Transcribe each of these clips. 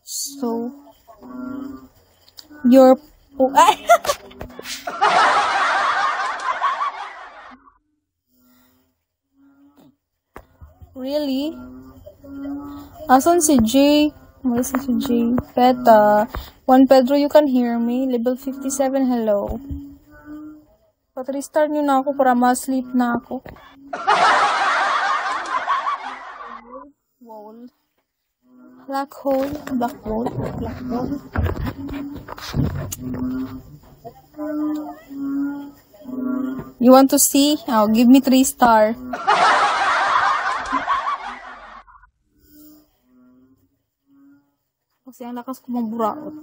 So, your Really? Asan si Jay? Where's si Jay? Peta. Juan Pedro, you can hear me. Level 57, hello. But restart nyo na ako para ma-sleep na ako. Wall. Black hole. Black hole. Black hole. You want to see? Oh, give me 3 star. Kasi ang lakas ko maburaot.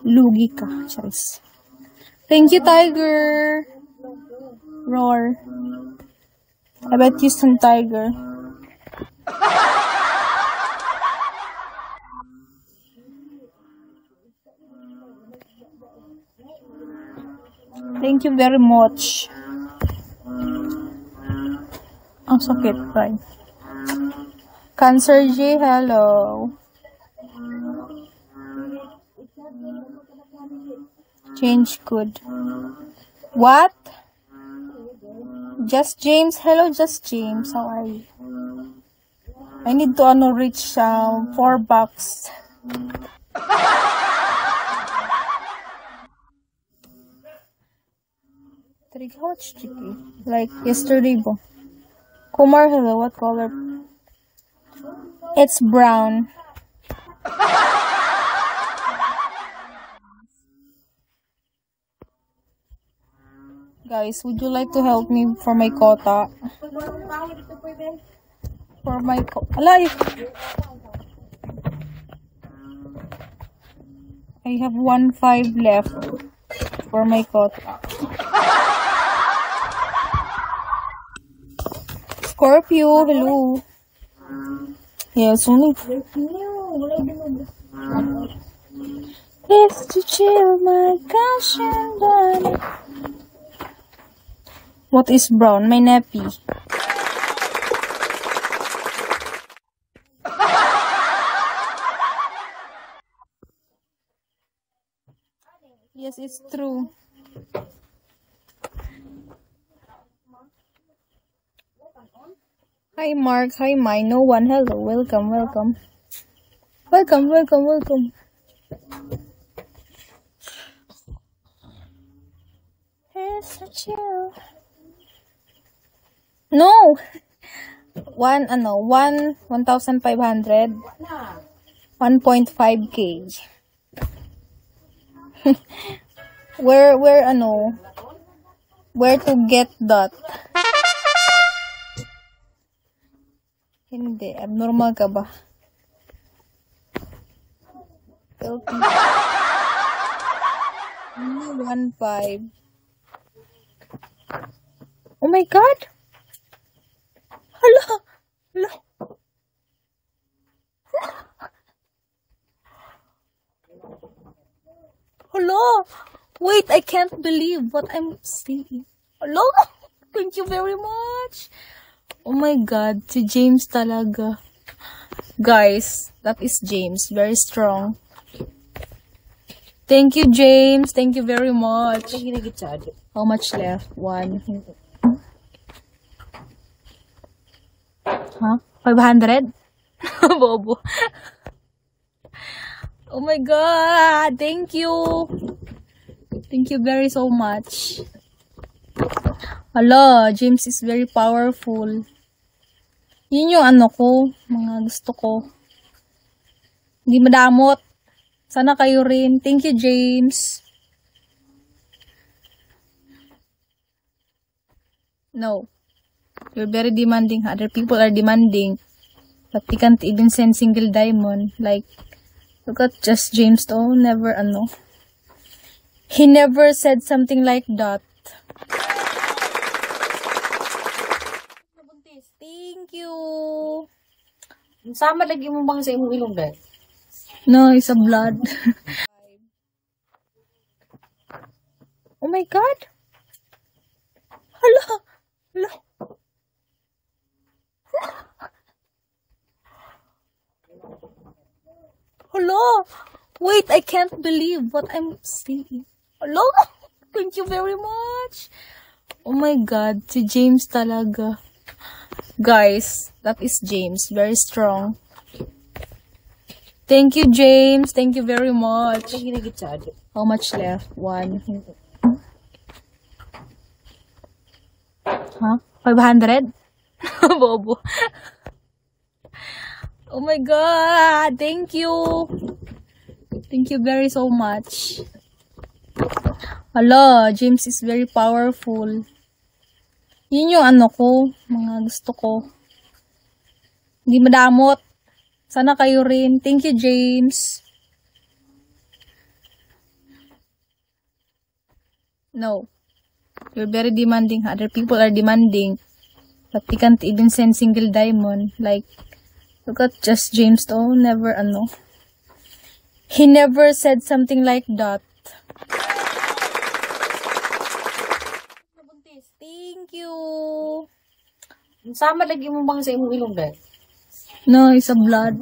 Lugi ka, Charis. Thank you, Tiger. Roar. I bet you some Tiger. Thank you very much. Ang sakit, right? Cancer G, hello. Change good. What? Just James, hello, Just James. How are you? I need to reach 4 bucks. How much chicken? Like yesterday, bo. Kumar, hello. What color? It's brown. Guys, would you like to help me for my quota? For my quota. I have 1.5 left for my quota. Scorpio, hello. Yes, only. It's to chill my gosh and done. What is brown? My nappy. Yes, it's true. Hi Mark, hi Mai, no one, hello, welcome, welcome. Welcome, welcome, welcome. It's a chill. No! 1,500. 1.5k. Where to get that? Hindi, abnormal ka ba? 1.5. Oh my god! Hala! Hala! Hala! Wait, I can't believe what I'm seeing. Hala! Thank you very much! Oh my god, si James talaga. Guys, that is James. Very strong. Thank you, James. Thank you very much. How much left? 1. Huh? 500? Bobo. Oh my god. Thank you. Thank you very so much. Hello, James is very powerful. Yun yung mga gusto ko. Hindi madamot. Sana kayo rin. Thank you, James. No. You're very demanding. Other people are demanding. But they can't even send single diamond. Like, look at just James though. Never, He never said something like that. Thank you. Sama lagi mo bang sa imong ilong dahil? No, it's a blood. Oh my god. Hala. Hala. Hello! Wait, I can't believe what I'm seeing. Hello! Thank you very much! Oh my God, si James talaga. Guys, that is James. Very strong. Thank you, James. Thank you very much. How much left? 1. Huh? 500? Bobo. Oh my God! Thank you! Thank you very so much. Hala, James is very powerful. Yun yung ano ko, mga gusto ko. Hindi madamot. Sana kayo rin. Thank you, James. No. You're very demanding. Other people are demanding. But they can't even send single diamond. Like, look at just James though. Never ano. He never said something like that. Thank you. Sama lagi mo bang sa imong ilong dahil? No, it's a blood.